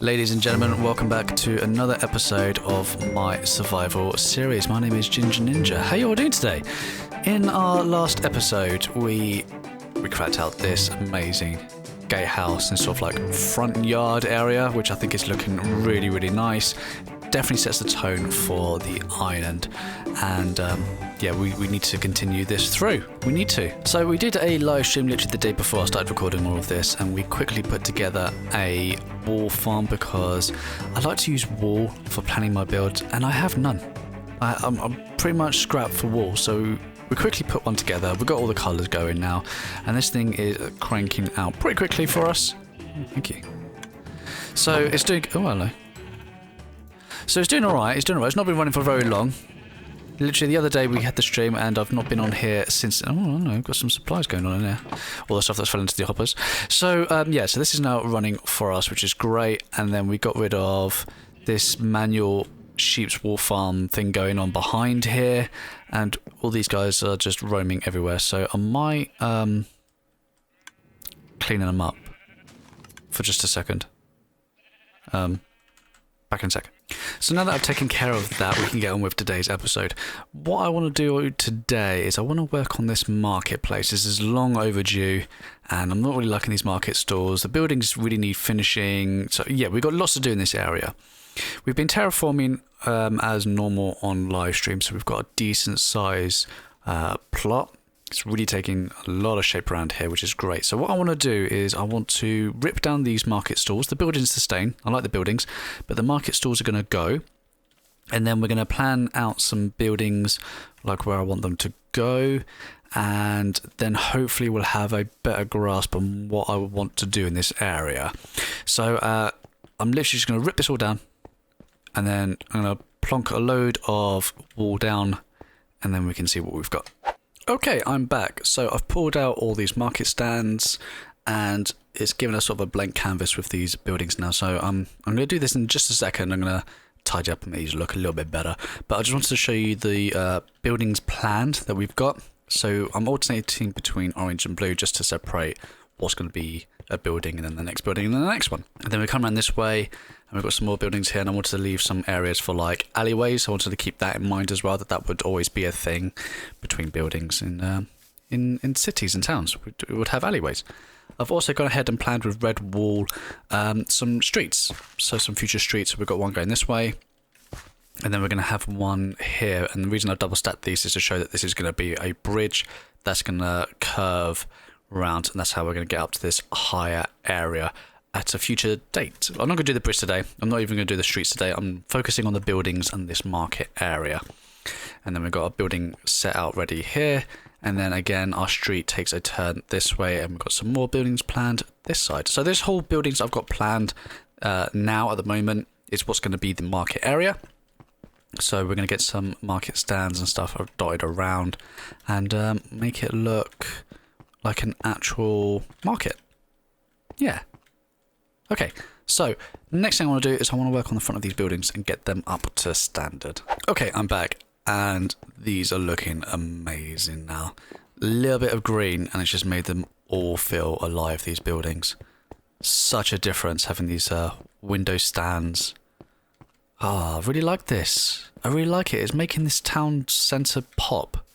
Ladies and gentlemen, welcome back to another episode of my survival series. My name is GingaNinja. How you all doing today? In our last episode, we cracked out this amazing gatehouse and sort of like front yard area, which I think is looking really, really nice. Definitely sets the tone for the island, and yeah, we need to continue this through. We need to. So we did a live stream literally the day before I started recording all of this, and we quickly put together a wool farm because I like to use wool for planning my builds, and I have none. I'm pretty much scrapped for wool, so we quickly put one together. We've got all the colours going now, and this thing is cranking out pretty quickly for us. Thank you. So it's doing. Oh, hello. So it's doing alright, it's not been running for very long. Literally the other day we had the stream and I've not been on here since. Oh no, I've got some supplies going on in there. All the stuff that's fell into the hoppers. So yeah, so this is now running for us, which is great. And then we got rid of this manual sheep's wool farm thing going on behind here. And all these guys are just roaming everywhere. So I might cleaning them up for just a second. Back in a sec. So now that I've taken care of that, we can get on with today's episode. What I want to do today is I want to work on this marketplace. This is long overdue, and I'm not really liking these market stalls. The buildings really need finishing. So yeah, we've got lots to do in this area. We've been terraforming as normal on live stream, so we've got a decent size plot. It's really taking a lot of shape around here, which is great. So what I want to do is I want to rip down these market stalls. The buildings sustain. I like the buildings, but the market stalls are going to go. And then we're going to plan out some buildings like where I want them to go. And then hopefully we'll have a better grasp on what I want to do in this area. So I'm literally just going to rip this all down. And then I'm going to plonk a load of wall down. And then we can see what we've got. Okay, I'm back. So I've pulled out all these market stands and it's given us sort of a blank canvas with these buildings now. So I'm going to do this in just a second. I'm going to tidy up and make these look a little bit better. But I just wanted to show you the buildings planned that we've got. So I'm alternating between orange and blue just to separate what's going to be a building and then the next building and then the next one. And then we come around this way and we've got some more buildings here, and I wanted to leave some areas for like alleyways. I wanted to keep that in mind as well, that would always be a thing between buildings in cities and towns. We would have alleyways. I've also gone ahead and planned with red wall some streets, so some future streets. We've got one going this way, and then we're going to have one here. And the reason I've double stacked these is to show that this is going to be a bridge that's going to curve round, and that's how we're going to get up to this higher area at a future date. I'm not going to do the bridge today. I'm not even going to do the streets today. I'm focusing on the buildings and this market area. And then we've got a building set out ready here. And then again, our street takes a turn this way, and we've got some more buildings planned this side. So this whole buildings I've got planned now at the moment is what's going to be the market area. So we're going to get some market stands and stuff dotted around and make it look like an actual market. Yeah. Okay, so the next thing I want to do is I want to work on the front of these buildings and get them up to standard. Okay, I'm back, and these are looking amazing now. A little bit of green, and it's just made them all feel alive, these buildings. Such a difference having these window stands. I really like this. I really like it. It's making this town centre pop,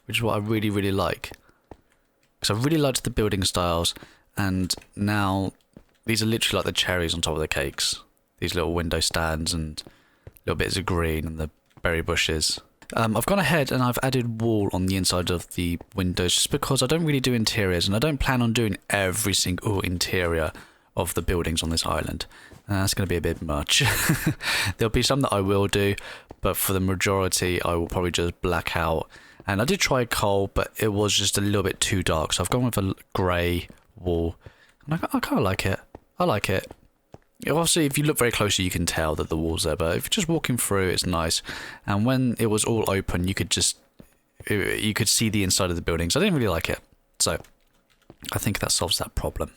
which is what I really, really like. Because I really liked the building styles, and now these are literally like the cherries on top of the cakes. These little window stands and little bits of green and the berry bushes. I've gone ahead and I've added wool on the inside of the windows just because I don't really do interiors, and I don't plan on doing every single interior of the buildings on this island. That's going to be a bit much. There'll be some that I will do, but for the majority I will probably just black out. And I did try coal, but it was just a little bit too dark, so I've gone with a grey wool. And I kind of like it. I like it. Obviously, if you look very closely, you can tell that the wool's there, but if you're just walking through, it's nice. And when it was all open, you could see the inside of the buildings. I didn't really like it, so I think that solves that problem.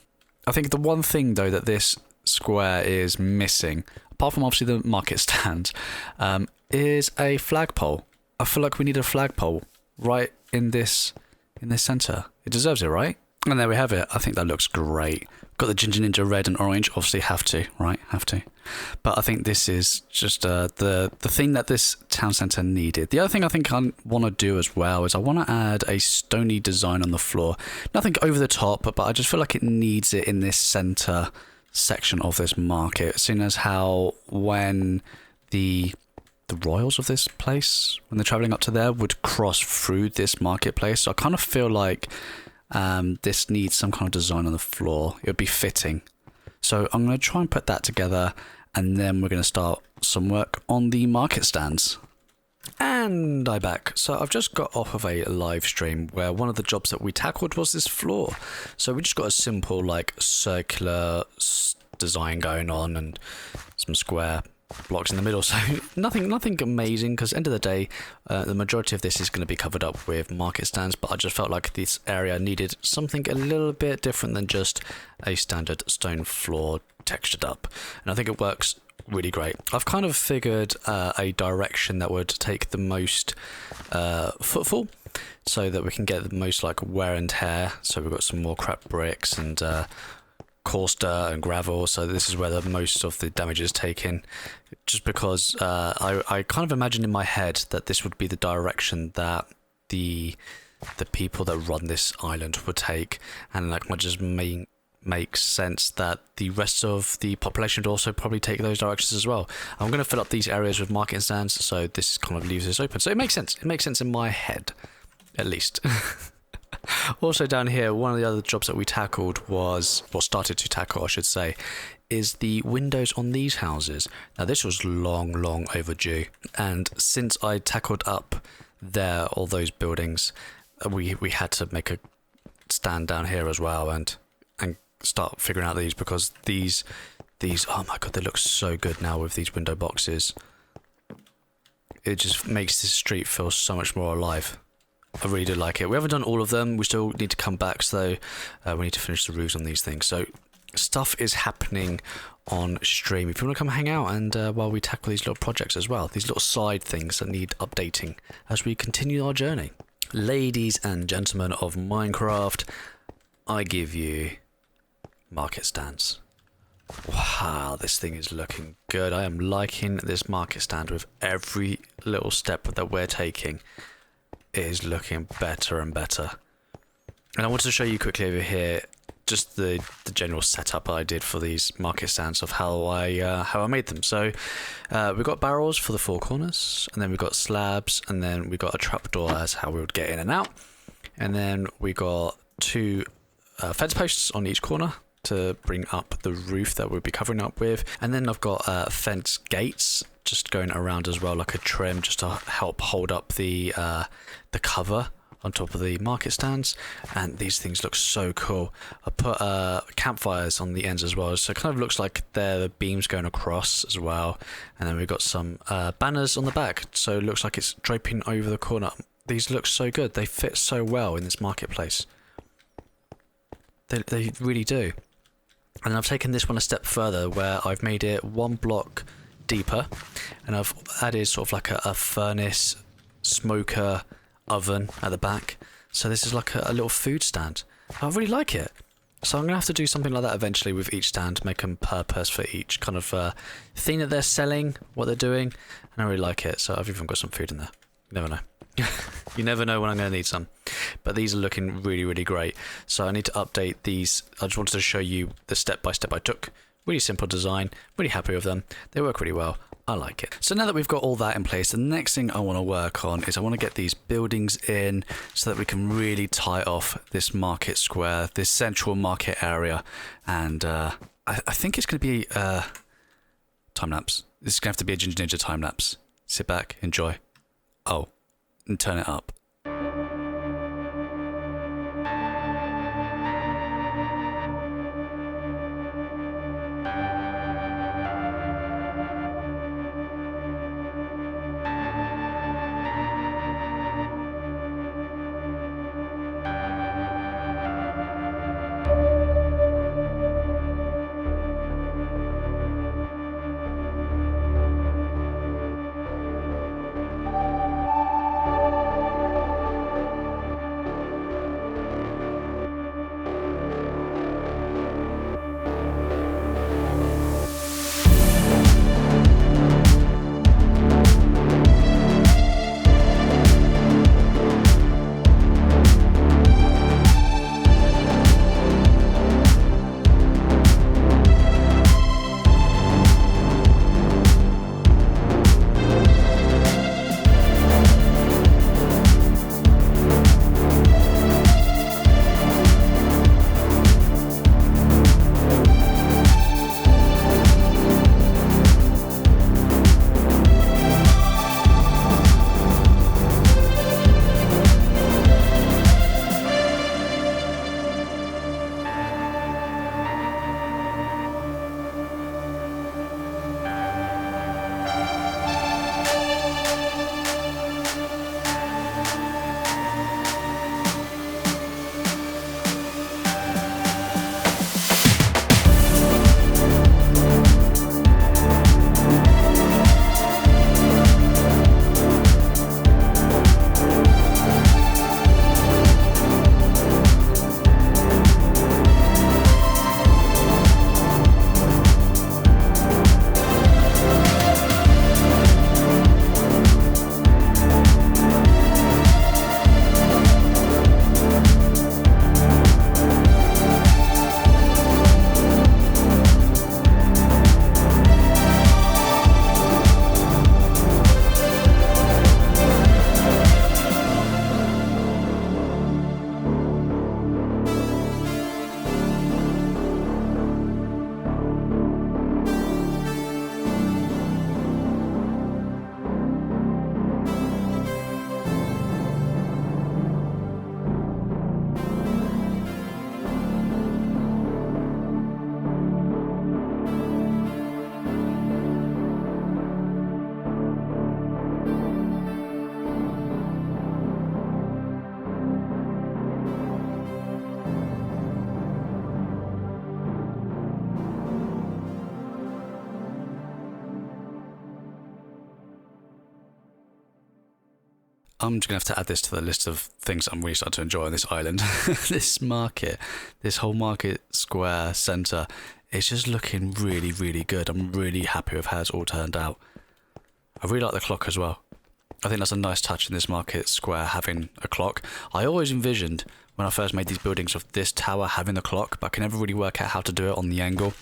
I think the one thing, though, that this square is missing, apart from obviously the market stand, is a flagpole. I feel like we need a flagpole right in this centre. It deserves it, right? And there we have it. I think that looks great. Got the GingaNinja red and orange, obviously have to, right? Have to. But I think this is just the thing that this town centre needed. The other thing I think I want to do as well is I want to add a stony design on the floor. Nothing over the top, but I just feel like it needs it in this centre section of this market, seeing as how when the royals of this place, when they're travelling up to there, would cross through this marketplace. So I kind of feel like this needs some kind of design on the floor. It would be fitting. So I'm going to try and put that together, and then we're going to start some work on the market stands. And I'm back. So I've just got off of a live stream where one of the jobs that we tackled was this floor. So we just got a simple like circular design going on and some square blocks in the middle, so nothing amazing, because end of the day the majority of this is going to be covered up with market stands, but I just felt like this area needed something a little bit different than just a standard stone floor textured up, and I think it works really great. I've kind of figured a direction that would take the most footfall, so that we can get the most like wear and tear. So we've got some more crap bricks and coarse dirt and gravel, so this is where the most of the damage is taken, just because I kind of imagined in my head that this would be the direction that the people that run this island would take, and like might just makes sense that the rest of the population would also probably take those directions as well. I'm going to fill up these areas with market stands, so this kind of leaves this open, so it makes sense in my head at least. Also down here, one of the other jobs that we tackled was, or started to tackle I should say, is the windows on these houses. Now this was long overdue, and since I tackled up there all those buildings, we had to make a stand down here as well and start figuring out these, because these oh my god, they look so good now with these window boxes. It just makes this street feel so much more alive. I really do like it. We haven't done all of them. We still need to come back, so we need to finish the roofs on these things. So stuff is happening on stream. If you want to come hang out and while we tackle these little projects as well, these little side things that need updating as we continue our journey. Ladies and gentlemen of Minecraft, I give you market stands. Wow, this thing is looking good. I am liking this market stand with every little step that we're taking. It is looking better and better. And I wanted to show you quickly over here just the general setup I did for these market stands of how I made them. So we've got barrels for the four corners, and then we've got slabs, and then we got a trapdoor as how we would get in and out, and then we got two fence posts on each corner to bring up the roof that we'll be covering up with, and then I've got fence gates just going around as well, like a trim, just to help hold up the cover on top of the market stands. And these things look so cool. I put campfires on the ends as well, so it kind of looks like they're the beams going across as well. And then we've got some banners on the back, so it looks like it's draping over the corner. These look so good. They fit so well in this marketplace. They really do. And I've taken this one a step further, where I've made it one block deeper, and I've added sort of like a furnace, smoker, oven at the back. So this is like a little food stand. I really like it. So I'm going to have to do something like that eventually with each stand, make them purpose for each kind of thing that they're selling, what they're doing, and I really like it. So I've even got some food in there. You never know. You never know when I'm going to need some. But these are looking really great. So I need to update these. I just wanted to show you the step-by-step I took. Really simple design. Really happy with them. They work really well. I like it. So now that we've got all that in place, the next thing I want to work on is I want to get these buildings in so that we can really tie off this market square, this central market area. And I think it's going to be time lapse. This is going to have to be a GingaNinja time lapse. Sit back, enjoy. Oh, and turn it up. I'm just going to have to add this to the list of things I'm really starting to enjoy on this island. This market, this whole market square centre, it's just looking really, really good. I'm really happy with how it's all turned out. I really like the clock as well. I think that's a nice touch in this market square, having a clock. I always envisioned, when I first made these buildings, of this tower having the clock, but I can never really work out how to do it on the angle.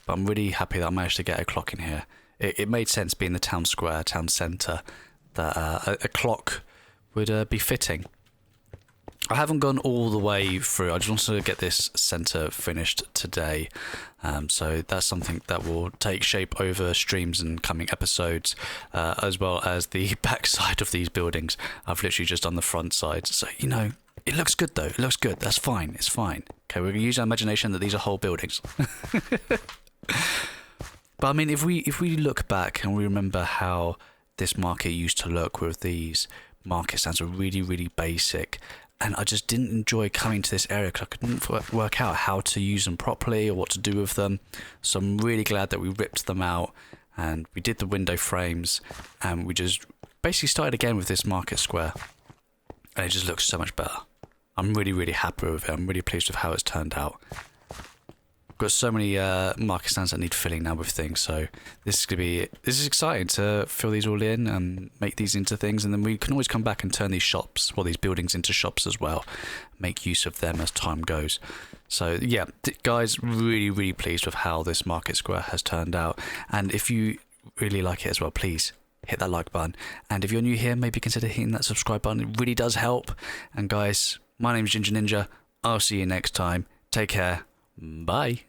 But I'm really happy that I managed to get a clock in here. It made sense, being the town square, town centre, that a clock would be fitting. I haven't gone all the way through. I just wanted to get this centre finished today. So that's something that will take shape over streams and coming episodes, as well as the back side of these buildings. I've literally just done the front side. So, you know, it looks good though. It looks good. That's fine. It's fine. Okay, we're going to use our imagination that these are whole buildings. But I mean, if we look back and we remember how this market used to look with these market stands, were really, really basic. And I just didn't enjoy coming to this area because I couldn't work out how to use them properly or what to do with them. So I'm really glad that we ripped them out and we did the window frames and we just basically started again with this market square. And it just looks so much better. I'm really, really happy with it. I'm really pleased with how it's turned out. Got so many market stands that need filling now with things, so this is exciting to fill these all in and make these into things, and then we can always come back and turn these shops, these buildings, into shops as well, make use of them as time goes. So yeah, guys, really, really pleased with how this market square has turned out, and if you really like it as well, please hit that like button, and if you're new here, maybe consider hitting that subscribe button. It really does help. And guys, my name is GingaNinja. I'll see you next time. Take care. Bye.